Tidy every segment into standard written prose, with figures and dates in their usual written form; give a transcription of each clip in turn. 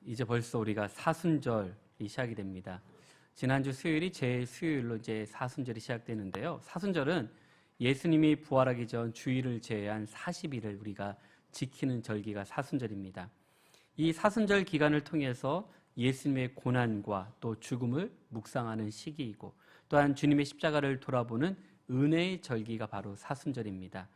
이제 벌써 우리가 사순절이 시작이 됩니다. 지난주 수요일이 제 수요일로 이제 사순절이 시작되는데요. 사순절은 예수님이 부활하기 전 주일을 제외한 40일을 우리가 지키는 절기가 사순절입니다. 이 사순절 기간을 통해서 예수님의 고난과 또 죽음을 묵상하는 시기이고, 또한 주님의 십자가를 돌아보는 은혜의 절기가 바로 사순절입니다.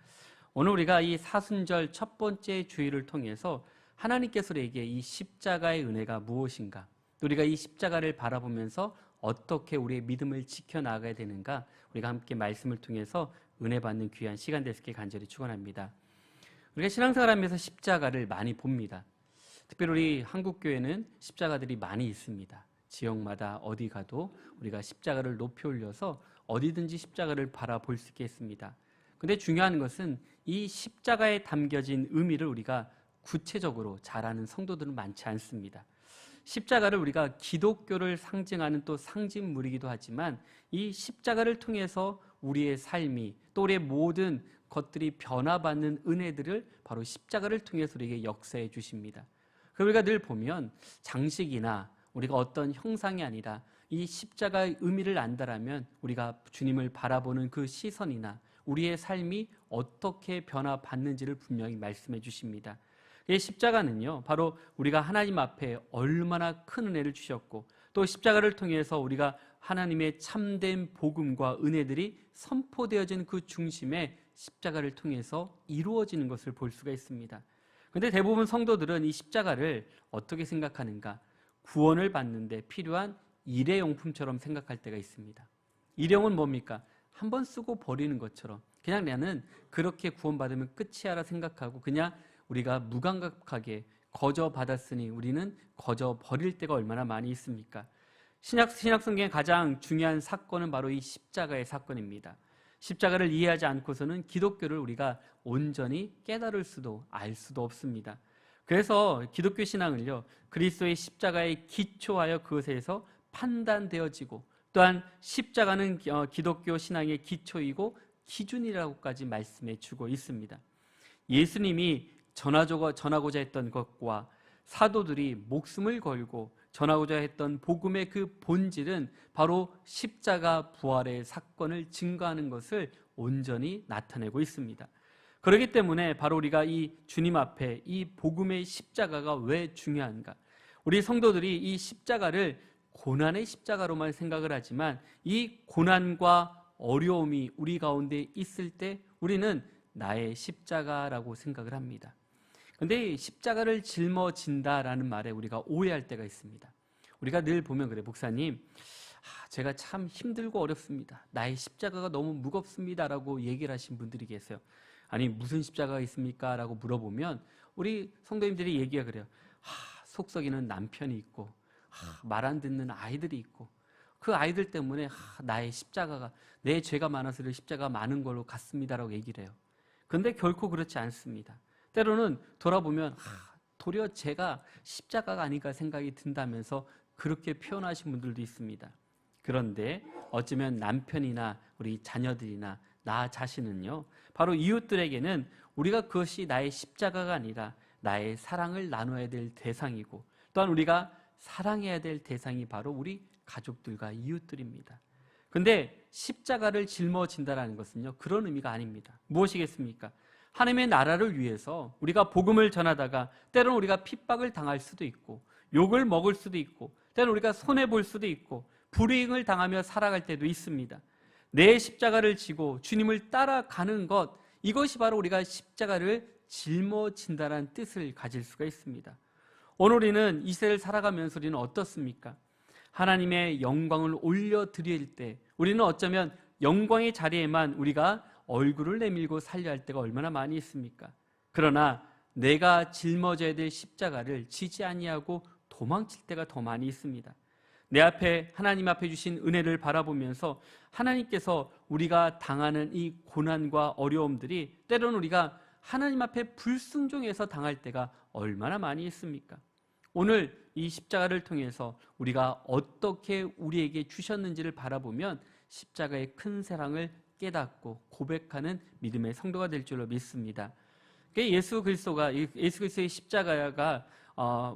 오늘 우리가 이 사순절 첫 번째 주일을 통해서 하나님께서 우리에게 이 십자가의 은혜가 무엇인가, 우리가 이 십자가를 바라보면서 어떻게 우리의 믿음을 지켜나가야 되는가, 우리가 함께 말씀을 통해서 은혜 받는 귀한 시간 될 수 있게 간절히 축원합니다. 우리가 신앙생활하면서 십자가를 많이 봅니다. 특별히 우리 한국교회는 십자가들이 많이 있습니다. 지역마다 어디 가도 우리가 십자가를 높이 올려서 어디든지 십자가를 바라볼 수 있겠습니다. 근데 중요한 것은 이 십자가에 담겨진 의미를 우리가 구체적으로 잘 아는 성도들은 많지 않습니다. 십자가를 우리가 기독교를 상징하는 또 상징물이기도 하지만, 이 십자가를 통해서 우리의 삶이, 또 우리의 모든 것들이 변화받는 은혜들을 바로 십자가를 통해서 우리에게 역사해 주십니다. 우리가 늘 보면 장식이나 우리가 어떤 형상이 아니라 이 십자가의 의미를 안다라면 우리가 주님을 바라보는 그 시선이나 우리의 삶이 어떻게 변화받는지를 분명히 말씀해 주십니다. 이 십자가는요, 바로 우리가 하나님 앞에 얼마나 큰 은혜를 주셨고, 또 십자가를 통해서 우리가 하나님의 참된 복음과 은혜들이 선포되어진 그 중심에 십자가를 통해서 이루어지는 것을 볼 수가 있습니다. 그런데 대부분 성도들은 이 십자가를 어떻게 생각하는가? 구원을 받는데 필요한 일회용품처럼 생각할 때가 있습니다. 일용은 뭡니까? 한번 쓰고 버리는 것처럼, 그냥 나는 그렇게 구원받으면 끝이야라 생각하고 그냥 우리가 무감각하게 거저 받았으니 우리는 거저 버릴 때가 얼마나 많이 있습니까? 신약성경의 가장 중요한 사건은 바로 이 십자가의 사건입니다. 십자가를 이해하지 않고서는 기독교를 우리가 온전히 깨달을 수도 알 수도 없습니다. 그래서 기독교 신앙을요, 그리스도의 십자가에 기초하여 그것에서 판단되어지고, 또한 십자가는 기독교 신앙의 기초이고 기준이라고까지 말씀해 주고 있습니다. 예수님이 전하고자 했던 것과 사도들이 목숨을 걸고 전하고자 했던 복음의 그 본질은 바로 십자가 부활의 사건을 증거하는 것을 온전히 나타내고 있습니다. 그렇기 때문에 바로 우리가 이 주님 앞에 이 복음의 십자가가 왜 중요한가? 우리 성도들이 이 십자가를 고난의 십자가로만 생각을 하지만, 이 고난과 어려움이 우리 가운데 있을 때 우리는 나의 십자가라고 생각을 합니다. 그런데 십자가를 짊어진다라는 말에 우리가 오해할 때가 있습니다. 우리가 늘 보면 그래, 목사님, 제가 참 힘들고 어렵습니다. 나의 십자가가 너무 무겁습니다라고 얘기를 하신 분들이 계세요. 아니, 무슨 십자가가 있습니까? 라고 물어보면 우리 성도님들이 얘기가 그래요. 속 썩이는 남편이 있고, 말 안 듣는 아이들이 있고, 그 아이들 때문에 나의 십자가가, 내 죄가 많아서 십자가가 많은 걸로 같습니다라고 얘기를 해요. 그런데 결코 그렇지 않습니다. 때로는 돌아보면 도리어 제가 십자가가 아닐까 생각이 든다면서 그렇게 표현하신 분들도 있습니다. 그런데 어쩌면 남편이나 우리 자녀들이나 나 자신은요, 바로 이웃들에게는 우리가 그것이 나의 십자가가 아니라 나의 사랑을 나눠야 될 대상이고, 또한 우리가 사랑해야 될 대상이 바로 우리 가족들과 이웃들입니다. 그런데 십자가를 짊어진다는 것은요, 그런 의미가 아닙니다. 무엇이겠습니까? 하나님의 나라를 위해서 우리가 복음을 전하다가 때로는 우리가 핍박을 당할 수도 있고, 욕을 먹을 수도 있고, 때로는 우리가 손해볼 수도 있고, 불이익을 당하며 살아갈 때도 있습니다. 내 십자가를 지고 주님을 따라가는 것, 이것이 바로 우리가 십자가를 짊어진다는 뜻을 가질 수가 있습니다. 오늘 우리는 이 세를 살아가면서 우리는 어떻습니까? 하나님의 영광을 올려드릴 때 우리는 어쩌면 영광의 자리에만 우리가 얼굴을 내밀고 살려 할 때가 얼마나 많이 있습니까? 그러나 내가 짊어져야 될 십자가를 지지 아니하고 도망칠 때가 더 많이 있습니다. 내 앞에 하나님 앞에 주신 은혜를 바라보면서 하나님께서 우리가 당하는 이 고난과 어려움들이 때로는 우리가 하나님 앞에 불순종해서 당할 때가 얼마나 많이 있습니까? 오늘 이 십자가를 통해서 우리가 어떻게 우리에게 주셨는지를 바라보면 십자가의 큰 사랑을 깨닫고 고백하는 믿음의 성도가 될 줄로 믿습니다. 예수 그리스도의 십자가가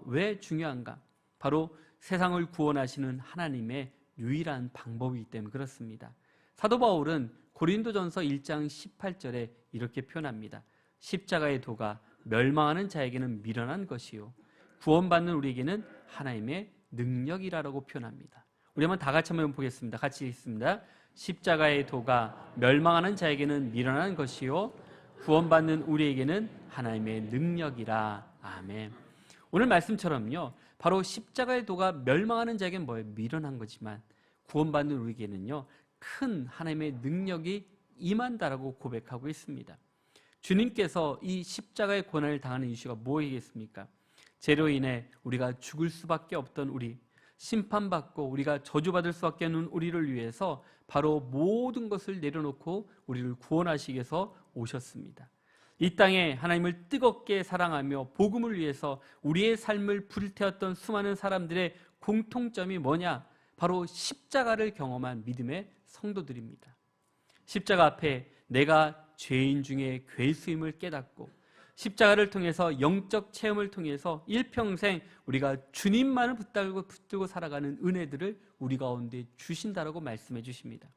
왜 중요한가? 바로 세상을 구원하시는 하나님의 유일한 방법이기 때문에 그렇습니다. 사도 바울은 고린도전서 1장 18절에 이렇게 표현합니다. 십자가의 도가 멸망하는 자에게는 미련한 것이요 구원받는 우리에게는 하나님의 능력이라고 표현합니다. 우리 한번 다 같이 한번 보겠습니다. 같이 읽습니다. 십자가의 도가 멸망하는 자에게는 미련한 것이요 구원받는 우리에게는 하나님의 능력이라. 아멘. 오늘 말씀처럼요, 바로 십자가의 도가 멸망하는 자에게는 뭐예요? 미련한 거지만 구원받는 우리에게는요, 큰 하나님의 능력이 임한다라고 고백하고 있습니다. 주님께서 이 십자가의 고난을 당하는 이유가 무엇이겠습니까? 죄로 인해 우리가 죽을 수밖에 없던 우리, 심판받고 우리가 저주받을 수밖에 없는 우리를 위해서 바로 모든 것을 내려놓고 우리를 구원하시기 위해서 오셨습니다. 이 땅에 하나님을 뜨겁게 사랑하며 복음을 위해서 우리의 삶을 불태웠던 수많은 사람들의 공통점이 뭐냐? 바로 십자가를 경험한 믿음의 성도들입니다. 십자가 앞에 내가 죄인 중에 괴수임을 깨닫고 십자가를 통해서 영적 체험을 통해서 일평생 우리가 주님만을 붙들고 살아가는 은혜들을 우리 가운데 주신다라고 말씀해 주십니다.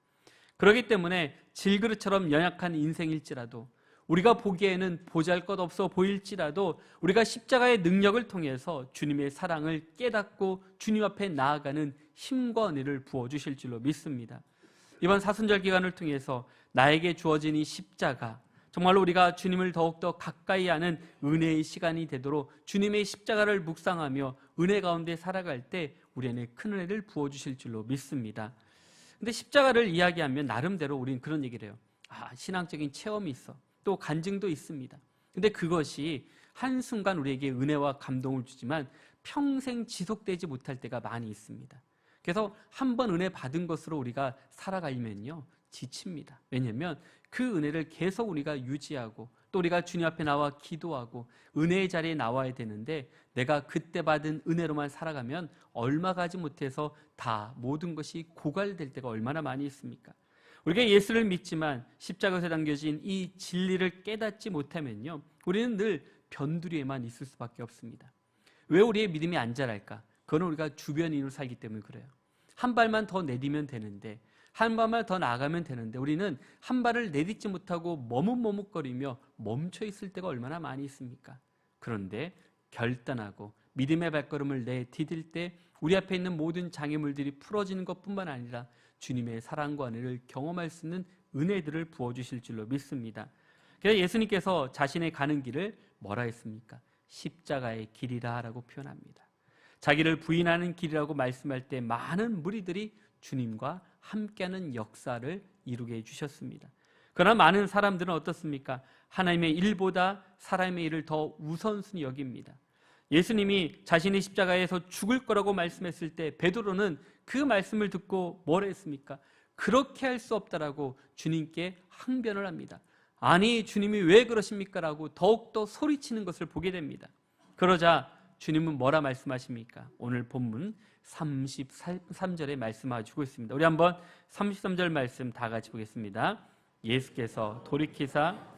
그렇기 때문에 질그릇처럼 연약한 인생일지라도 우리가 보기에는 보잘것없어 보일지라도 우리가 십자가의 능력을 통해서 주님의 사랑을 깨닫고 주님 앞에 나아가는 힘과 은혜를 부어주실 줄로 믿습니다. 이번 사순절 기간을 통해서 나에게 주어진 이 십자가, 정말로 우리가 주님을 더욱더 가까이 하는 은혜의 시간이 되도록 주님의 십자가를 묵상하며 은혜 가운데 살아갈 때 우리 안에 큰 은혜를 부어주실 줄로 믿습니다. 근데 십자가를 이야기하면 나름대로 우리는 그런 얘기를 해요. 신앙적인 체험이 있어. 또 간증도 있습니다. 근데 그것이 한순간 우리에게 은혜와 감동을 주지만 평생 지속되지 못할 때가 많이 있습니다. 그래서 한번 은혜 받은 것으로 우리가 살아가면요 지칩니다. 왜냐하면 그 은혜를 계속 우리가 유지하고 또 우리가 주님 앞에 나와 기도하고 은혜의 자리에 나와야 되는데 내가 그때 받은 은혜로만 살아가면 얼마 가지 못해서 다 모든 것이 고갈될 때가 얼마나 많이 있습니까? 우리가 예수를 믿지만 십자가에 담겨진 이 진리를 깨닫지 못하면요 우리는 늘 변두리에만 있을 수밖에 없습니다. 왜 우리의 믿음이 안 자랄까? 그건 우리가 주변인으로 살기 때문에 그래요. 한 발만 더 내디면 되는데 한 발만 더 나가면 되는데 우리는 한 발을 내딛지 못하고 머뭇머뭇거리며 멈춰 있을 때가 얼마나 많이 있습니까? 그런데 결단하고 믿음의 발걸음을 내디딜 때 우리 앞에 있는 모든 장애물들이 풀어지는 것뿐만 아니라 주님의 사랑과 은혜를 경험할 수 있는 은혜들을 부어주실 줄로 믿습니다. 그래서 예수님께서 자신의 가는 길을 뭐라 했습니까? 십자가의 길이라 라고 표현합니다. 자기를 부인하는 길이라고 말씀할 때 많은 무리들이 주님과 함께하는 역사를 이루게 해주셨습니다. 그러나 많은 사람들은 어떻습니까? 하나님의 일보다 사람의 일을 더 우선순위 여깁니다. 예수님이 자신의 십자가에서 죽을 거라고 말씀했을 때 베드로는 그 말씀을 듣고 뭐라 했습니까? 그렇게 할 수 없다라고 주님께 항변을 합니다. 아니 주님이 왜 그러십니까? 라고 더욱더 소리치는 것을 보게 됩니다. 그러자 주님은 뭐라 말씀하십니까? 오늘 본문 33절에 말씀하시고 있습니다. 우리 한번 33절 말씀 다 같이 보겠습니다. 예수께서 돌이키사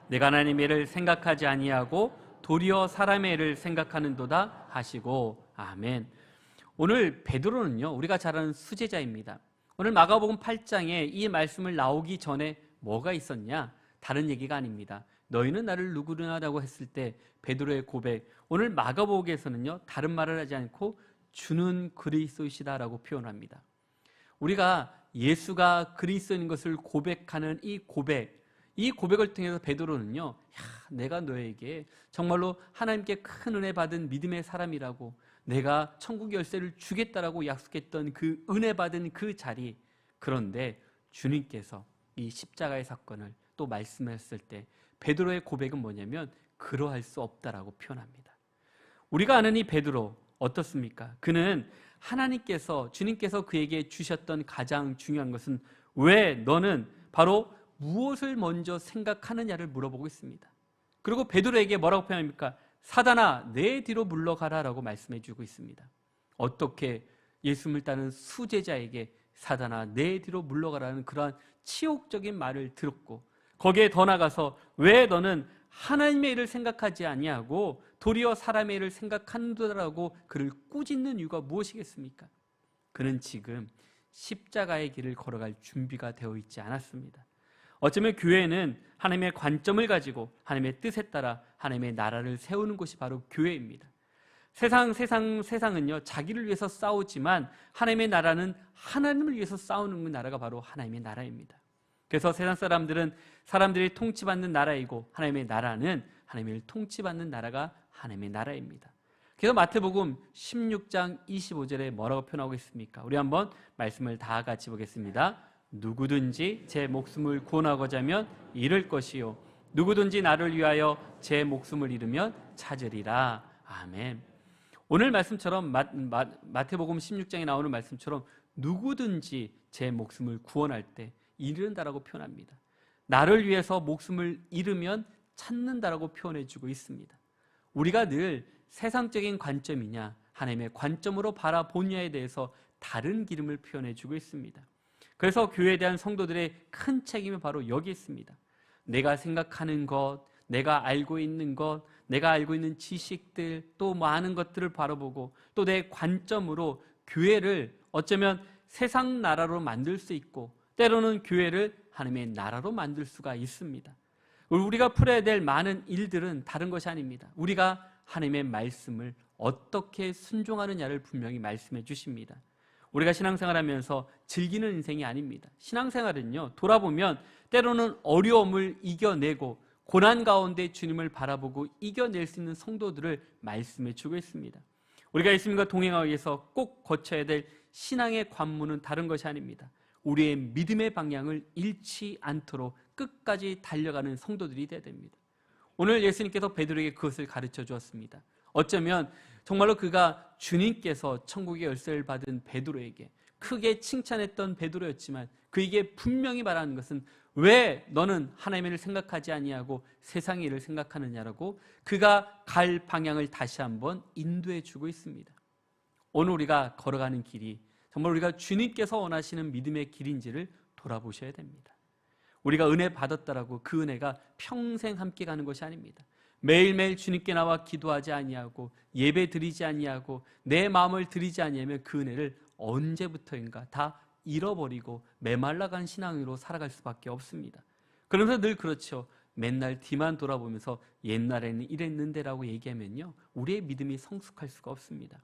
내가 하나님의 일을 생각하지 아니하고 도리어 사람의 일을 생각하는도다 하시고 아멘. 오늘 베드로는요 우리가 잘 아는 수제자입니다. 오늘 마가복음 8장에 이 말씀을 나오기 전에 뭐가 있었냐? 다른 얘기가 아닙니다. 너희는 나를 누구냐라고 했을 때 베드로의 고백, 오늘 마가복음에서는요 다른 말을 하지 않고 주는 그리스도이시다라고 표현합니다. 우리가 예수가 그리스도인 것을 고백하는 이 고백을 통해서 베드로는요 내가 너에게 정말로 하나님께 큰 은혜 받은 믿음의 사람이라고, 내가 천국 열쇠를 주겠다라고 약속했던 그 은혜 받은 그 자리, 그런데 주님께서 이 십자가의 사건을 또 말씀했을 때 베드로의 고백은 뭐냐면 그러할 수 없다라고 표현합니다. 우리가 아는 이 베드로 어떻습니까? 그는 하나님께서, 주님께서 그에게 주셨던 가장 중요한 것은 왜 너는 바로 무엇을 먼저 생각하느냐를 물어보고 있습니다. 그리고 베드로에게 뭐라고 표현합니까? 사단아 내 뒤로 물러가라 라고 말씀해 주고 있습니다. 어떻게 예수님을 따르는 수제자에게 사단아 내 뒤로 물러가라는 그러한 치욕적인 말을 들었고 거기에 더 나가서 왜 너는 하나님의 일을 생각하지 아니하고 도리어 사람의 일을 생각한다라고 그를 꾸짖는 이유가 무엇이겠습니까? 그는 지금 십자가의 길을 걸어갈 준비가 되어 있지 않았습니다. 어쩌면 교회는 하나님의 관점을 가지고 하나님의 뜻에 따라 하나님의 나라를 세우는 곳이 바로 교회입니다. 세상은요, 자기를 위해서 싸우지만 하나님의 나라는 하나님을 위해서 싸우는 나라가 바로 하나님의 나라입니다. 그래서 세상 사람들은 사람들이 통치받는 나라이고 하나님의 나라는 하나님을 통치받는 나라가 하나님의 나라입니다. 그래서 마태복음 16장 25절에 뭐라고 표현하고 있습니까? 우리 한번 말씀을 다 같이 보겠습니다. 누구든지 제 목숨을 구원하고자 하면 잃을 것이요 누구든지 나를 위하여 제 목숨을 잃으면 찾으리라. 아멘. 오늘 말씀처럼 마태복음 16장에 나오는 말씀처럼 누구든지 제 목숨을 구원할 때 잃는다라고 표현합니다. 나를 위해서 목숨을 잃으면 찾는다라고 표현해주고 있습니다. 우리가 늘 세상적인 관점이냐 하나님의 관점으로 바라보냐에 대해서 다른 기름을 표현해주고 있습니다. 그래서 교회에 대한 성도들의 큰 책임이 바로 여기 있습니다. 내가 생각하는 것, 내가 알고 있는 것, 내가 알고 있는 지식들, 또 많은 것들을 바라보고 또 내 관점으로 교회를 어쩌면 세상 나라로 만들 수 있고 때로는 교회를 하나님의 나라로 만들 수가 있습니다. 우리가 풀어야 될 많은 일들은 다른 것이 아닙니다. 우리가 하나님의 말씀을 어떻게 순종하느냐를 분명히 말씀해 주십니다. 우리가 신앙생활하면서 즐기는 인생이 아닙니다. 신앙생활은요, 돌아보면 때로는 어려움을 이겨내고 고난 가운데 주님을 바라보고 이겨낼 수 있는 성도들을 말씀해 주고 있습니다. 우리가 예수님과 동행하기 위해서 꼭 거쳐야 될 신앙의 관문은 다른 것이 아닙니다. 우리의 믿음의 방향을 잃지 않도록 끝까지 달려가는 성도들이 되어야 됩니다. 오늘 예수님께서 베드로에게 그것을 가르쳐 주었습니다. 어쩌면 정말로 그가 주님께서 천국의 열쇠를 받은 베드로에게 크게 칭찬했던 베드로였지만 그에게 분명히 말하는 것은 왜 너는 하나님의 일을 생각하지 아니하고 세상의 일을 생각하느냐라고 그가 갈 방향을 다시 한번 인도해 주고 있습니다. 오늘 우리가 걸어가는 길이 정말 우리가 주님께서 원하시는 믿음의 길인지를 돌아보셔야 됩니다. 우리가 은혜 받았다라고 그 은혜가 평생 함께 가는 것이 아닙니다. 매일매일 주님께 나와 기도하지 아니하고 예배 드리지 아니하고 내 마음을 드리지 아니하면 그 은혜를 언제부터인가 다 잃어버리고 메말라간 신앙으로 살아갈 수밖에 없습니다. 그러면서 늘 그렇죠. 맨날 뒤만 돌아보면서 옛날에는 이랬는데라고 얘기하면요, 우리의 믿음이 성숙할 수가 없습니다.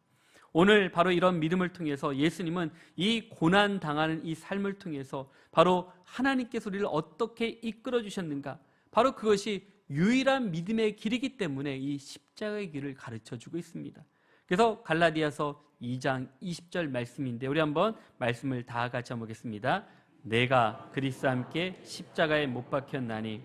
오늘 바로 이런 믿음을 통해서 예수님은 이 고난 당하는 이 삶을 통해서 바로 하나님께서 우리를 어떻게 이끌어 주셨는가, 바로 그것이 유일한 믿음의 길이기 때문에 이 십자가의 길을 가르쳐주고 있습니다. 그래서 갈라디아서 2장 20절 말씀인데 우리 한번 말씀을 다 같이 한번 보겠습니다. 내가 그리스도와 함께 십자가에 못 박혔나니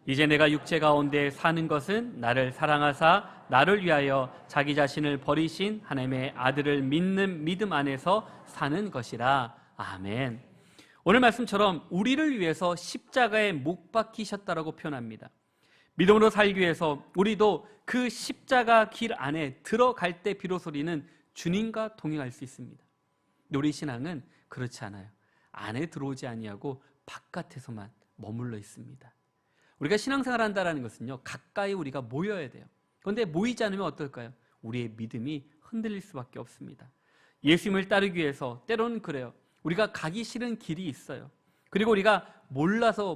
이제 내가 육체 가운데 사는 것은 나를 사랑하사 나를 위하여 자기 자신을 버리신 하나님의 아들을 믿는 믿음 안에서 사는 것이라. 아멘. 오늘 말씀처럼 우리를 위해서 십자가에 못 박히셨다라고 표현합니다. 믿음으로 살기 위해서 우리도 그 십자가 길 안에 들어갈 때 비로소 우리는 주님과 동행할 수 있습니다. 근데 우리 신앙은 그렇지 않아요. 안에 들어오지 아니하고 바깥에서만 머물러 있습니다. 우리가 신앙생활 한다는 것은요, 가까이 우리가 모여야 돼요. 그런데 모이지 않으면 어떨까요? 우리의 믿음이 흔들릴 수밖에 없습니다. 예수님을 따르기 위해서 때로는 그래요. 우리가 가기 싫은 길이 있어요. 그리고 우리가 몰라서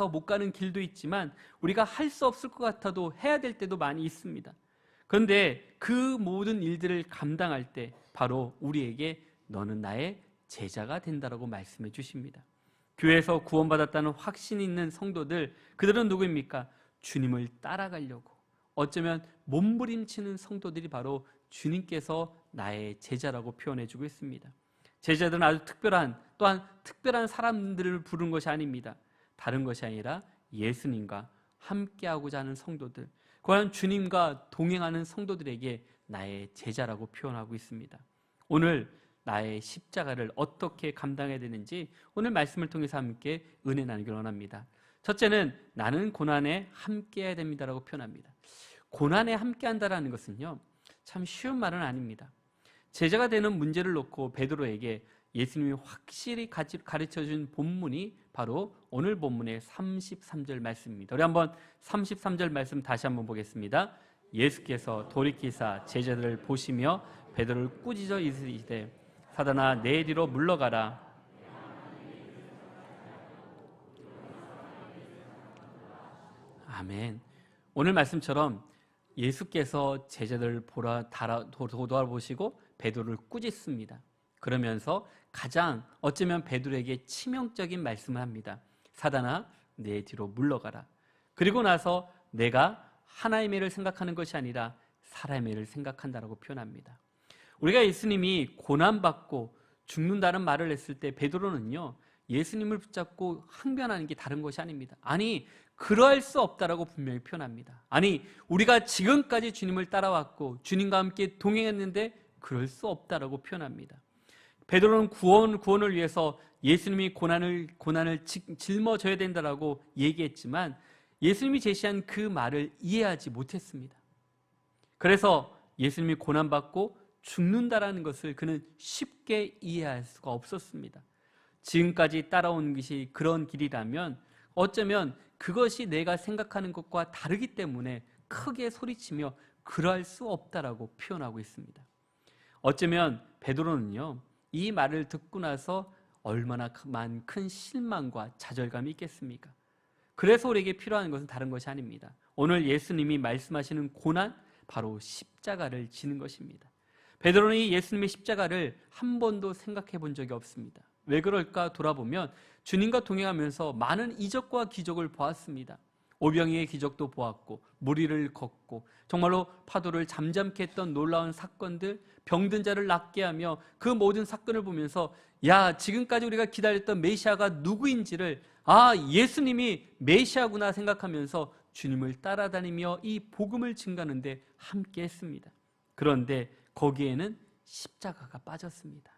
못 가는 길도 있지만 우리가 할 수 없을 것 같아도 해야 될 때도 많이 있습니다. 그런데 그 모든 일들을 감당할 때 바로 우리에게 너는 나의 제자가 된다라고 말씀해 주십니다. 교회에서 구원받았다는 확신이 있는 성도들, 그들은 누구입니까? 주님을 따라가려고 어쩌면 몸부림치는 성도들이 바로 주님께서 나의 제자라고 표현해주고 있습니다. 제자들은 아주 또한 특별한 사람들을 부른 것이 아닙니다. 다른 것이 아니라 예수님과 함께하고자 하는 성도들, 그런 주님과 동행하는 성도들에게 나의 제자라고 표현하고 있습니다. 오늘 나의 십자가를 어떻게 감당해야 되는지 오늘 말씀을 통해서 함께 은혜 나누기를 원합니다. 첫째는 나는 고난에 함께해야 됩니다라고 표현합니다. 고난에 함께한다라는 것은요, 참 쉬운 말은 아닙니다. 제자가 되는 문제를 놓고 베드로에게 예수님이 확실히 가르쳐준 본문이 바로 오늘 본문의 33절 말씀입니다. 우리 한번 33절 말씀 다시 한번 보겠습니다. 예수께서 돌이키사 제자들을 보시며 베드로를 꾸짖어 이르시되 사단아 내 뒤로 물러가라. 아멘. 오늘 말씀처럼 예수께서 제자들을 돌아보시고 베드로를 꾸짖습니다. 그러면서 가장 어쩌면 베드로에게 치명적인 말씀을 합니다. 사단아 내 뒤로 물러가라. 그리고 나서 내가 하나님의 일을 생각하는 것이 아니라 사람의 일을 생각한다라고 표현합니다. 우리가 예수님이 고난받고 죽는다는 말을 했을 때 베드로는요, 예수님을 붙잡고 항변하는 게 다른 것이 아닙니다. 아니 그러할 수 없다라고 분명히 표현합니다. 아니 우리가 지금까지 주님을 따라왔고 주님과 함께 동행했는데 그럴 수 없다라고 표현합니다. 베드로는 구원을 위해서 예수님이 고난을 짊어져야 된다라고 얘기했지만 예수님이 제시한 그 말을 이해하지 못했습니다. 그래서 예수님이 고난받고 죽는다라는 것을 그는 쉽게 이해할 수가 없었습니다. 지금까지 따라온 것이 그런 길이라면 어쩌면 그것이 내가 생각하는 것과 다르기 때문에 크게 소리치며 그럴 수 없다라고 표현하고 있습니다. 어쩌면 베드로는요, 이 말을 듣고 나서 얼마나 큰 실망과 좌절감이 있겠습니까? 그래서 우리에게 필요한 것은 다른 것이 아닙니다. 오늘 예수님이 말씀하시는 고난, 바로 십자가를 지는 것입니다. 베드로는 이 예수님의 십자가를 한 번도 생각해 본 적이 없습니다. 왜 그럴까 돌아보면 주님과 동행하면서 많은 이적과 기적을 보았습니다. 오병이의 기적도 보았고 무리를 걷고 정말로 파도를 잠잠케 했던 놀라운 사건들, 병든 자를 낫게 하며 그 모든 사건을 보면서 야, 지금까지 우리가 기다렸던 메시아가 누구인지를 예수님이 메시아구나 생각하면서 주님을 따라다니며 이 복음을 증가하는데 함께 했습니다. 그런데 거기에는 십자가가 빠졌습니다.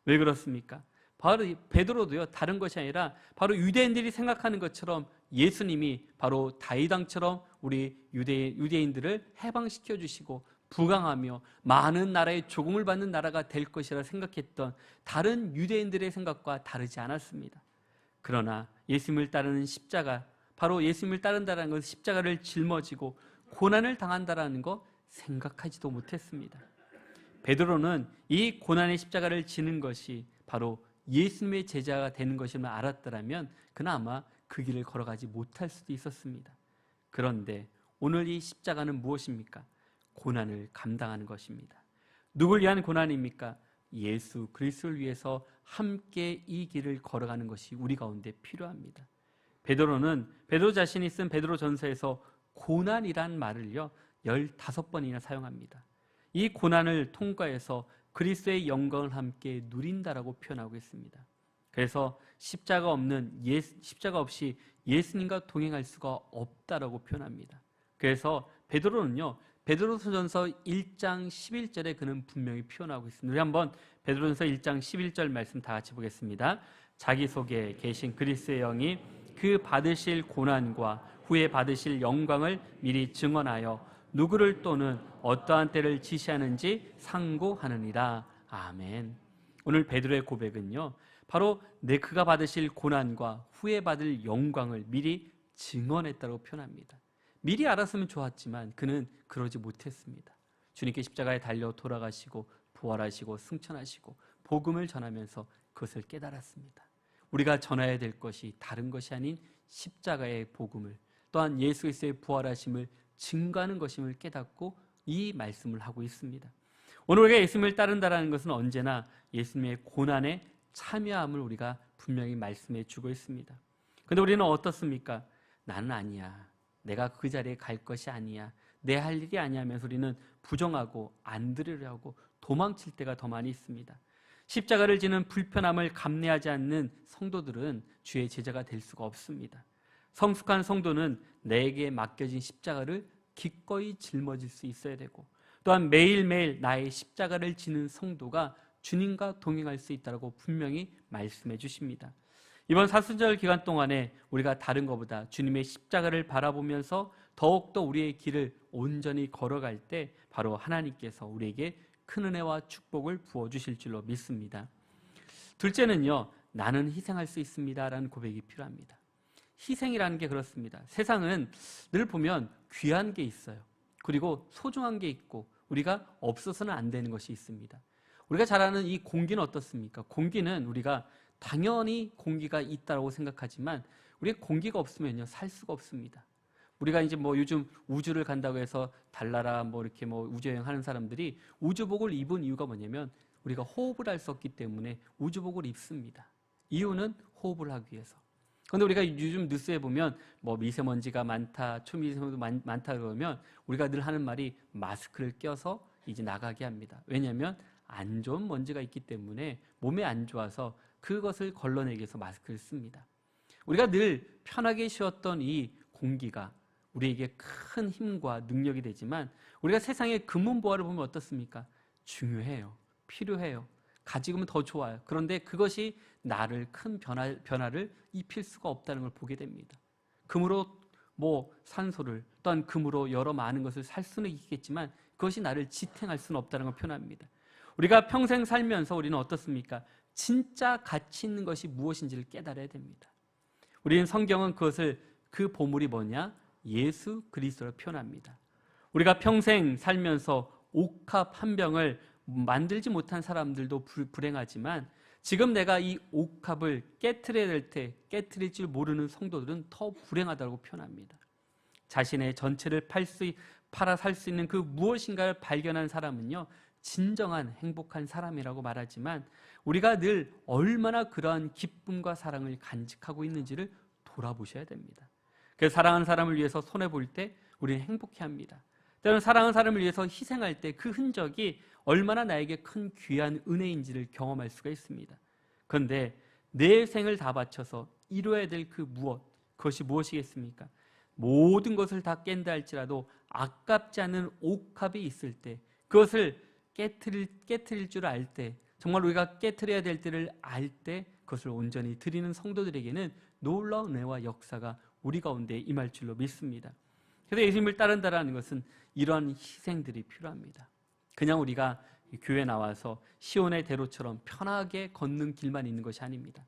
왜 그렇습니까? 바로 베드로도요, 다른 것이 아니라 바로 유대인들이 생각하는 것처럼 예수님이 바로 다윗 왕처럼 우리 유대인들을 해방시켜 주시고 부강하며 많은 나라의 조공을 받는 나라가 될 것이라 생각했던 다른 유대인들의 생각과 다르지 않았습니다. 그러나 예수님을 따르는 십자가, 바로 예수님을 따른다는 것은 십자가를 짊어지고 고난을 당한다라는 거 생각하지도 못했습니다. 베드로는 이 고난의 십자가를 지는 것이 바로 예수님의 제자가 되는 것임을 알았더라면 그는 아마 그 길을 걸어가지 못할 수도 있었습니다. 그런데 오늘 이 십자가는 무엇입니까? 고난을 감당하는 것입니다. 누굴 위한 고난입니까? 예수 그리스도를 위해서 함께 이 길을 걸어가는 것이 우리 가운데 필요합니다. 베드로 자신이 쓴 베드로전서에서 고난이란 말을요 15번이나 사용합니다. 이 고난을 통과해서 그리스도의 영광을 함께 누린다라고 표현하고 있습니다. 그래서 십자가 없이 예수님과 동행할 수가 없다라고 표현합니다. 그래서 베드로는요, 베드로전서 1장 11절에 그는 분명히 표현하고 있습니다. 우리 한번 베드로전서 1장 11절 말씀 다 같이 보겠습니다. 자기 속에 계신 그리스도의 영이 그 받으실 고난과 후에 받으실 영광을 미리 증언하여 누구를 또는 어떠한 때를 지시하는지 상고하느니라. 아멘. 오늘 베드로의 고백은요, 바로 그가 받으실 고난과 후에 받을 영광을 미리 증언했다고 표현합니다. 미리 알았으면 좋았지만 그는 그러지 못했습니다. 주님께 십자가에 달려 돌아가시고 부활하시고 승천하시고 복음을 전하면서 그것을 깨달았습니다. 우리가 전해야 될 것이 다른 것이 아닌 십자가의 복음을, 또한 예수 그리스도의 부활하심을 증거하는 것임을 깨닫고 이 말씀을 하고 있습니다. 오늘 우리가 예수님을 따른다는 것은 언제나 예수님의 고난에 참여함을 우리가 분명히 말씀해 주고 있습니다. 그런데 우리는 어떻습니까? 나는 아니야, 내가 그 자리에 갈 것이 아니야, 내 할 일이 아니야 하면서 우리는 부정하고 안 들으려고 도망칠 때가 더 많이 있습니다. 십자가를 지는 불편함을 감내하지 않는 성도들은 주의 제자가 될 수가 없습니다. 성숙한 성도는 내게 맡겨진 십자가를 기꺼이 짊어질 수 있어야 되고, 또한 매일매일 나의 십자가를 지는 성도가 주님과 동행할 수 있다고 분명히 말씀해 주십니다. 이번 사순절 기간 동안에 우리가 다른 것보다 주님의 십자가를 바라보면서 더욱더 우리의 길을 온전히 걸어갈 때 바로 하나님께서 우리에게 큰 은혜와 축복을 부어주실 줄로 믿습니다. 둘째는요, 나는 희생할 수 있습니다 라는 고백이 필요합니다. 희생이라는 게 그렇습니다. 세상은 늘 보면 귀한 게 있어요. 그리고 소중한 게 있고 우리가 없어서는 안 되는 것이 있습니다. 우리가 잘 아는 이 공기는 어떻습니까? 공기는 우리가 당연히 공기가 있다고 생각하지만 우리가 공기가 없으면요, 살 수가 없습니다. 우리가 이제 뭐 요즘 우주를 간다고 해서 달나라 뭐 이렇게 뭐 우주여행 하는 사람들이 우주복을 입은 이유가 뭐냐면 우리가 호흡을 할 수 없기 때문에 우주복을 입습니다. 이유는 호흡을 하기 위해서. 그런데 우리가 요즘 뉴스에 보면 뭐 미세먼지가 많다, 초미세먼지가 많다 그러면 우리가 늘 하는 말이 마스크를 껴서 이제 나가게 합니다. 왜냐하면 안 좋은 먼지가 있기 때문에 몸에 안 좋아서 그것을 걸러내기 위해서 마스크를 씁니다. 우리가 늘 편하게 쉬었던 이 공기가 우리에게 큰 힘과 능력이 되지만 우리가 세상의 금문보화를 보면 어떻습니까? 중요해요. 필요해요. 가지고 더 좋아요. 그런데 그것이 나를 큰 변화를 입힐 수가 없다는 걸 보게 됩니다. 금으로 뭐 산소를 또한 금으로 여러 많은 것을 살 수는 있겠지만 그것이 나를 지탱할 수는 없다는 걸 표현합니다. 우리가 평생 살면서 우리는 어떻습니까? 진짜 가치 있는 것이 무엇인지를 깨달아야 됩니다. 우리는 성경은 그것을 그 보물이 뭐냐? 예수 그리스도로 표현합니다. 우리가 평생 살면서 옥합 한 병을 만들지 못한 사람들도 불행하지만 지금 내가 이 옥합을 깨트려야 될 때 깨트릴 줄 모르는 성도들은 더 불행하다고 표현합니다. 자신의 전체를 팔아 살 수 있는 그 무엇인가를 발견한 사람은요, 진정한 행복한 사람이라고 말하지만 우리가 늘 얼마나 그러한 기쁨과 사랑을 간직하고 있는지를 돌아보셔야 됩니다. 그래서 사랑하는 사람을 위해서 손해볼 때 우리는 행복해합니다. 때로는 사랑하는 사람을 위해서 희생할 때 그 흔적이 얼마나 나에게 큰 귀한 은혜인지를 경험할 수가 있습니다. 그런데 내 생을 다 바쳐서 이루어야 될 그 무엇, 그것이 무엇이겠습니까? 모든 것을 다 깬다 할지라도 아깝지 않은 옥합이 있을 때 그것을 깨트릴 줄 알 때, 정말 우리가 깨트려야 될 때를 알 때 그것을 온전히 드리는 성도들에게는 놀라운 은혜와 역사가 우리 가운데 임할 줄로 믿습니다. 그래서 예수님을 따른다는 것은 이러한 희생들이 필요합니다. 그냥 우리가 교회 나와서 시온의 대로처럼 편하게 걷는 길만 있는 것이 아닙니다.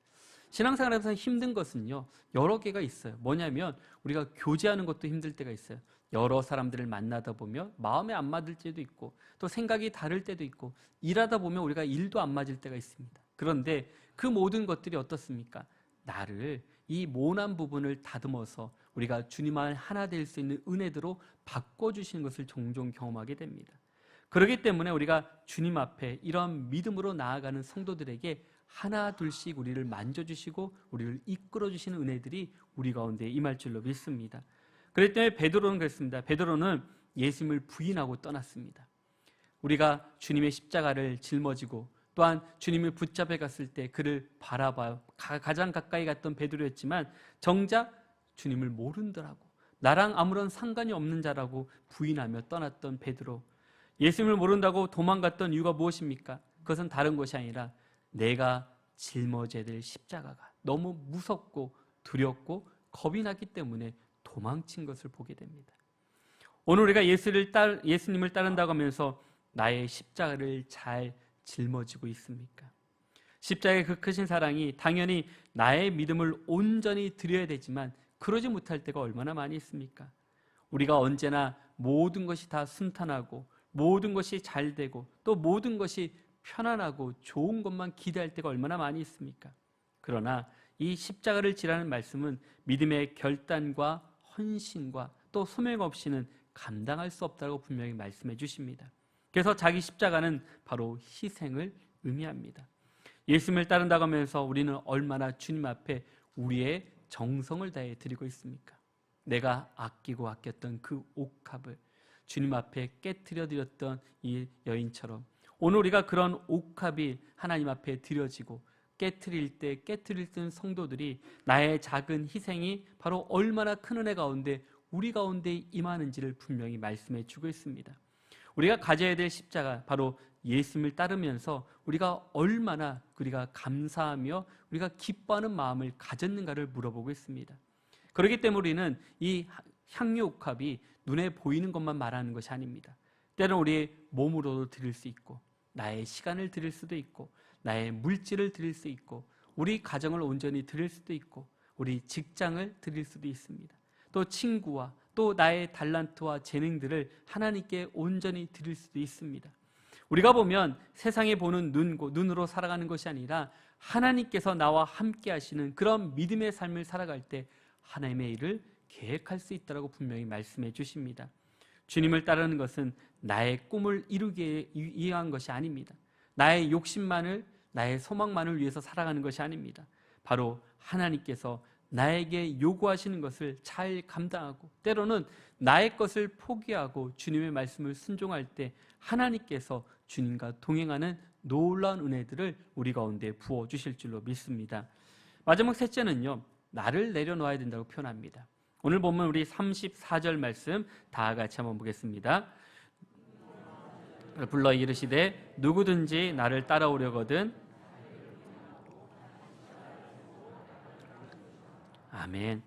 신앙생활에서 힘든 것은요, 여러 개가 있어요. 뭐냐면 우리가 교제하는 것도 힘들 때가 있어요. 여러 사람들을 만나다 보면 마음에 안 맞을 때도 있고 또 생각이 다를 때도 있고 일하다 보면 우리가 일도 안 맞을 때가 있습니다. 그런데 그 모든 것들이 어떻습니까? 나를 이 모난 부분을 다듬어서 우리가 주님을 하나 될 수 있는 은혜대로 바꿔주시는 것을 종종 경험하게 됩니다. 그렇기 때문에 우리가 주님 앞에 이런 믿음으로 나아가는 성도들에게 하나 둘씩 우리를 만져주시고 우리를 이끌어주시는 은혜들이 우리 가운데 임할 줄로 믿습니다. 그렇기 때문에 베드로는 그랬습니다. 베드로는 예수님을 부인하고 떠났습니다. 우리가 주님의 십자가를 짊어지고 또한 주님을 붙잡아 갔을 때 그를 바라봐 가장 가까이 갔던 베드로였지만 정작 주님을 모른다라고, 나랑 아무런 상관이 없는 자라고 부인하며 떠났던 베드로, 예수님을 모른다고 도망갔던 이유가 무엇입니까? 그것은 다른 것이 아니라 내가 짊어져야 될 십자가가 너무 무섭고 두렵고 겁이 났기 때문에 도망친 것을 보게 됩니다. 오늘 우리가 예수님을 따른다고 하면서 나의 십자가를 잘 짊어지고 있습니까? 십자가의 그 크신 사랑이 당연히 나의 믿음을 온전히 드려야 되지만 그러지 못할 때가 얼마나 많이 있습니까? 우리가 언제나 모든 것이 다 순탄하고 모든 것이 잘 되고 또 모든 것이 편안하고 좋은 것만 기대할 때가 얼마나 많이 있습니까? 그러나 이 십자가를 지라는 말씀은 믿음의 결단과 헌신과 또 소명 없이는 감당할 수 없다고 분명히 말씀해 주십니다. 그래서 자기 십자가는 바로 희생을 의미합니다. 예수님을 따른다고 하면서 우리는 얼마나 주님 앞에 우리의 정성을 다해 드리고 있습니까? 내가 아끼고 아꼈던 그 옥합을 주님 앞에 깨트려 드렸던 이 여인처럼 오늘 우리가 그런 옥합이 하나님 앞에 드려지고 깨트릴 때 성도들이 나의 작은 희생이 바로 얼마나 큰 은혜 가운데 우리 가운데 임하는지를 분명히 말씀해 주고 있습니다. 우리가 가져야 될 십자가, 바로 예수님을 따르면서 우리가 얼마나 우리가 감사하며 우리가 기뻐하는 마음을 가졌는가를 물어보고 있습니다. 그렇기 때문에 우리는 이 향유옥합이 눈에 보이는 것만 말하는 것이 아닙니다. 때로는 우리의 몸으로도 드릴 수 있고 나의 시간을 드릴 수도 있고, 나의 물질을 드릴 수 있고, 우리 가정을 온전히 드릴 수도 있고, 우리 직장을 드릴 수도 있습니다. 또 친구와 또 나의 달란트와 재능들을 하나님께 온전히 드릴 수도 있습니다. 우리가 보면 세상에 보는 눈으로 살아가는 것이 아니라 하나님께서 나와 함께 하시는 그런 믿음의 삶을 살아갈 때 하나님의 일을 계획할 수 있다고 분명히 말씀해 주십니다. 주님을 따르는 것은 나의 꿈을 이루기 위한 것이 아닙니다. 나의 욕심만을, 나의 소망만을 위해서 살아가는 것이 아닙니다. 바로 하나님께서 나에게 요구하시는 것을 잘 감당하고, 때로는 나의 것을 포기하고 주님의 말씀을 순종할 때 하나님께서 주님과 동행하는 놀라운 은혜들을 우리 가운데 부어주실 줄로 믿습니다. 마지막 셋째는요, 나를 내려놓아야 된다고 표현합니다. 오늘 보면 우리 34절 말씀 다 같이 한번 보겠습니다. 불러 이르시되 누구든지 나를 따라오려거든. 아멘.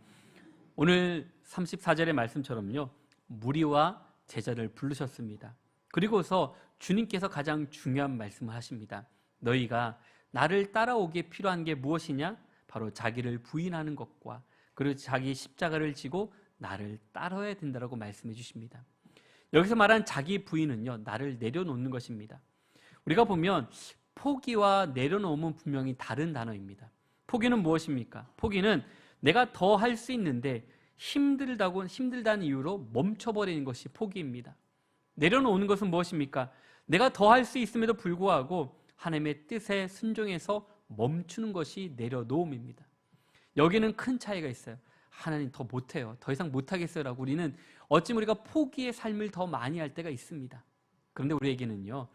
오늘 34절의 말씀처럼요, 무리와 제자를 부르셨습니다. 그리고서 주님께서 가장 중요한 말씀을 하십니다. 너희가 나를 따라오기에 필요한 게 무엇이냐? 바로 자기를 부인하는 것과 그리고 자기 십자가를 지고 나를 따라야 된다고 말씀해 주십니다. 여기서 말한 자기 부인은요, 나를 내려놓는 것입니다. 우리가 보면 포기와 내려놓음은 분명히 다른 단어입니다. 포기는 무엇입니까? 포기는 내가 더 할 수 있는데 힘들다는 이유로 멈춰버리는 것이 포기입니다. 내려놓는 것은 무엇입니까? 내가 더 할 수 있음에도 불구하고 하나님의 뜻에 순종해서 멈추는 것이 내려놓음입니다. 여기는 큰 차이가 있어요. 하나님 더 못해요, 더 이상 못하겠어요 라고 우리는 어찌 우리가 포기의 삶을 더 많이 할 때가 있습니다. 그런데 우리에게는요,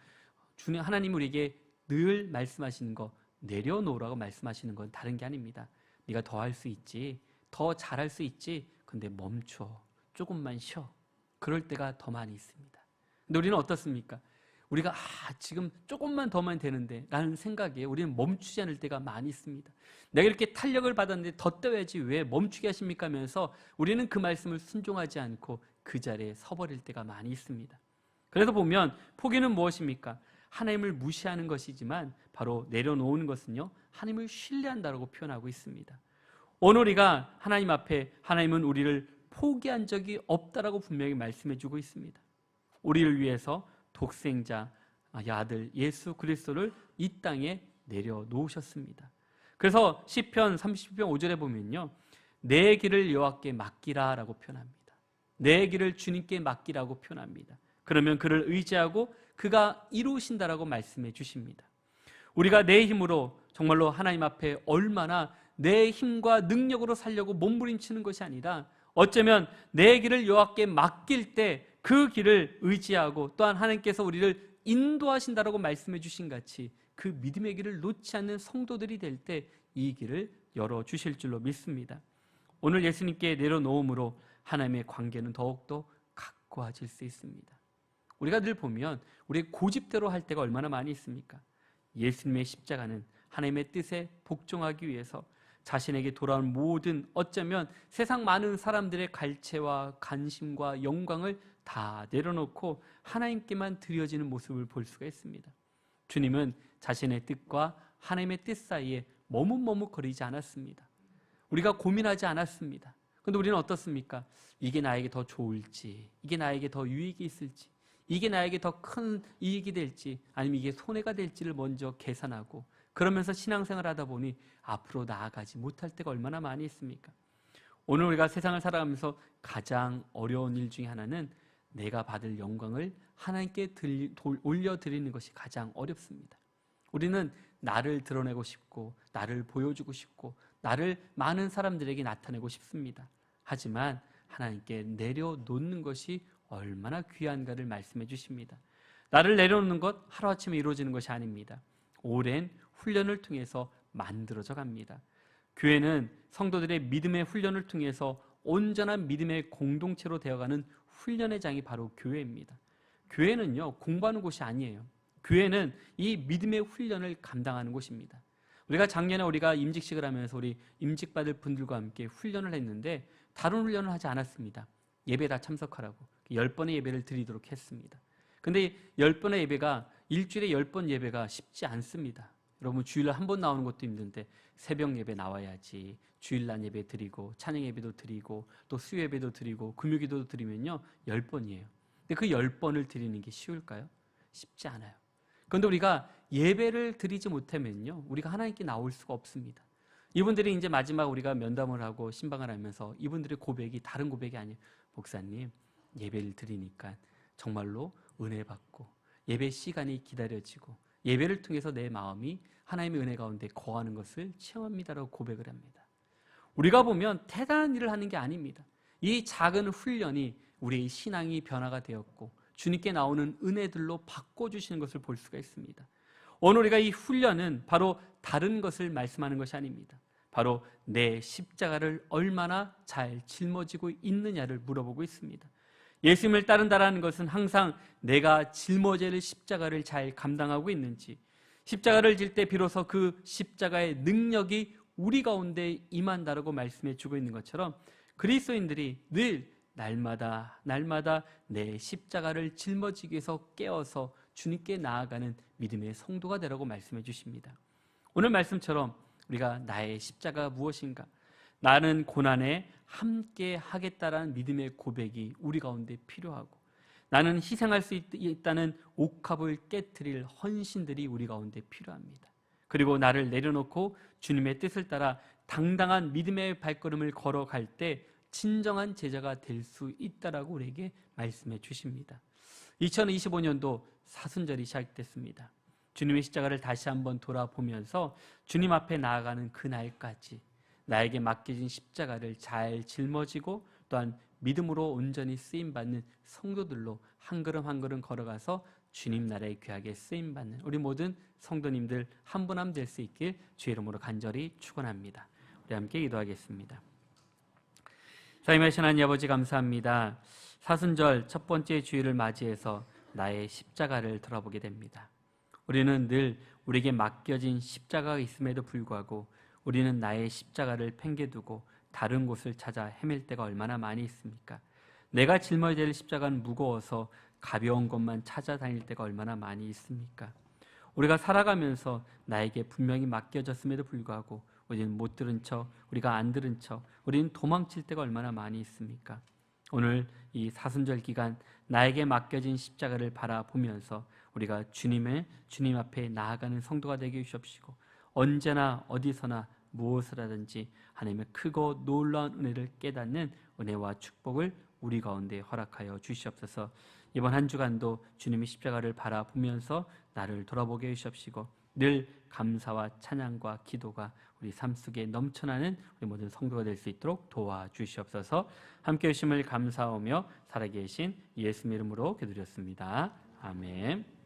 주님 하나님 우리에게 늘 말씀하시는 거, 내려놓으라고 말씀하시는 건 다른 게 아닙니다. 네가 더 할 수 있지, 더 잘할 수 있지, 근데 멈춰, 조금만 쉬어. 그럴 때가 더 많이 있습니다. 근데 우리는 어떻습니까? 우리가 지금 조금만 더만 되는데 라는 생각에 우리는 멈추지 않을 때가 많이 있습니다. 내가 이렇게 탄력을 받았는데 더 떠야지 왜 멈추게 하십니까 하면서 우리는 그 말씀을 순종하지 않고 그 자리에 서버릴 때가 많이 있습니다. 그래서 보면 포기는 무엇입니까? 하나님을 무시하는 것이지만 바로 내려놓는 것은요, 하나님을 신뢰한다고 표현하고 있습니다. 오늘 우리가 하나님 앞에 하나님은 우리를 포기한 적이 없다라고 분명히 말씀해 주고 있습니다. 우리를 위해서 독생자 아들 예수 그리스도를 이 땅에 내려놓으셨습니다. 그래서 시편 30편 5절에 보면요, 내 길을 여호와께 맡기라 라고 표현합니다. 내 길을 주님께 맡기라고 표현합니다. 그러면 그를 의지하고 그가 이루신다라고 말씀해 주십니다. 우리가 내 힘으로 정말로 하나님 앞에 얼마나 내 힘과 능력으로 살려고 몸부림치는 것이 아니라 어쩌면 내 길을 여호와께 맡길 때 그 길을 의지하고 또한 하나님께서 우리를 인도하신다라고 말씀해 주신 같이 그 믿음의 길을 놓지 않는 성도들이 될 때 이 길을 열어주실 줄로 믿습니다. 오늘 예수님께 내려놓음으로 하나님의 관계는 더욱더 가까워질 수 있습니다. 우리가 늘 보면 우리의 고집대로 할 때가 얼마나 많이 있습니까? 예수님의 십자가는 하나님의 뜻에 복종하기 위해서 자신에게 돌아온 모든, 어쩌면 세상 많은 사람들의 갈채와 관심과 영광을 다 내려놓고 하나님께만 드려지는 모습을 볼 수가 있습니다. 주님은 자신의 뜻과 하나님의 뜻 사이에 머뭇머뭇거리지 않았습니다. 우리가 고민하지 않았습니다. 그런데 우리는 어떻습니까? 이게 나에게 더 좋을지, 이게 나에게 더 유익이 있을지, 이게 나에게 더 큰 이익이 될지, 아니면 이게 손해가 될지를 먼저 계산하고 그러면서 신앙생활을 하다 보니 앞으로 나아가지 못할 때가 얼마나 많이 있습니까? 오늘 우리가 세상을 살아가면서 가장 어려운 일 중에 하나는 내가 받을 영광을 하나님께 올려드리는 것이 가장 어렵습니다. 우리는 나를 드러내고 싶고 나를 보여주고 싶고 나를 많은 사람들에게 나타내고 싶습니다. 하지만 하나님께 내려놓는 것이 얼마나 귀한가를 말씀해 주십니다. 나를 내려놓는 것 하루아침에 이루어지는 것이 아닙니다. 오랜 훈련을 통해서 만들어져 갑니다. 교회는 성도들의 믿음의 훈련을 통해서 온전한 믿음의 공동체로 되어가는 훈련의 장이 바로 교회입니다. 교회는요, 공부하는 곳이 아니에요. 교회는 이 믿음의 훈련을 감당하는 곳입니다. 우리가 작년에 우리가 임직식을 하면서 우리 임직받을 분들과 함께 훈련을 했는데 다른 훈련을 하지 않았습니다. 예배 다 참석하라고 10번의 예배를 드리도록 했습니다. 근데 10번의 예배가 일주일에 10번 예배가 쉽지 않습니다. 여러분 주일날 한 번 나오는 것도 힘든데 새벽 예배 나와야지, 주일날 예배 드리고 찬양 예배도 드리고 또 수요 예배도 드리고 금요기도도 드리면요 10번이에요. 근데 그 10번을 드리는 게 쉬울까요? 쉽지 않아요. 그런데 우리가 예배를 드리지 못하면요 우리가 하나님께 나올 수가 없습니다. 이분들이 이제 마지막 우리가 면담을 하고 신방을 하면서 이분들의 고백이 다른 고백이 아니에요. 목사님, 예배를 드리니까 정말로 은혜 받고 예배 시간이 기다려지고 예배를 통해서 내 마음이 하나님의 은혜 가운데 거하는 것을 체험합니다라고 고백을 합니다. 우리가 보면 대단한 일을 하는 게 아닙니다. 이 작은 훈련이 우리의 신앙이 변화가 되었고 주님께 나오는 은혜들로 바꿔주시는 것을 볼 수가 있습니다. 오늘 우리가 이 훈련은 바로 다른 것을 말씀하는 것이 아닙니다. 바로 내 십자가를 얼마나 잘 짊어지고 있느냐를 물어보고 있습니다. 예수님을 따른다라는 것은 항상 내가 짊어질 십자가를 잘 감당하고 있는지, 십자가를 질 때 비로소 그 십자가의 능력이 우리 가운데 임한다라고 말씀해 주고 있는 것처럼 그리스도인들이 늘 날마다 내 십자가를 짊어지기 위해서 깨어서 주님께 나아가는 믿음의 성도가 되라고 말씀해 주십니다. 오늘 말씀처럼 우리가 나의 십자가가 무엇인가, 나는 고난에 함께 하겠다라는 믿음의 고백이 우리 가운데 필요하고, 나는 희생할 수 있다는 옥합을 깨트릴 헌신들이 우리 가운데 필요합니다. 그리고 나를 내려놓고 주님의 뜻을 따라 당당한 믿음의 발걸음을 걸어갈 때 진정한 제자가 될 수 있다라고 우리에게 말씀해 주십니다. 2025년도 사순절이 시작됐습니다. 주님의 십자가를 다시 한번 돌아보면서 주님 앞에 나아가는 그 날까지 나에게 맡겨진 십자가를 잘 짊어지고 또한 믿음으로 온전히 쓰임받는 성도들로 한 걸음 한 걸음 걸어가서 주님 나라에 귀하게 쓰임받는 우리 모든 성도님들 한 분 한 분 될 수 있길 주의 이름으로 간절히 축원합니다. 우리 함께 기도하겠습니다. 사랑하신 하나님 아버지 감사합니다. 사순절 첫 번째 주일을 맞이해서 나의 십자가를 돌아보게 됩니다. 우리는 늘 우리에게 맡겨진 십자가가 있음에도 불구하고 우리는 나의 십자가를 팽개두고 다른 곳을 찾아 헤맬 때가 얼마나 많이 있습니까? 내가 짊어야 될 십자가는 무거워서 가벼운 것만 찾아다닐 때가 얼마나 많이 있습니까? 우리가 살아가면서 나에게 분명히 맡겨졌음에도 불구하고 우리는 못 들은 척, 우리가 안 들은 척, 우리는 도망칠 때가 얼마나 많이 있습니까? 오늘 이 사순절 기간 나에게 맡겨진 십자가를 바라보면서 우리가 주님 앞에 나아가는 성도가 되게 해주십시고, 언제나 어디서나 무엇을 하든지 하나님의 크고 놀라운 은혜를 깨닫는 은혜와 축복을 우리 가운데 허락하여 주시옵소서. 이번 한 주간도 주님의 십자가를 바라보면서 나를 돌아보게 해주십시고, 늘 감사와 찬양과 기도가 우리 삶 속에 넘쳐나는 우리 모든 성도가 될 수 있도록 도와주시옵소서. 함께 해주심을 감사하며 살아계신 예수님 이름으로 기도드렸습니다. 아멘.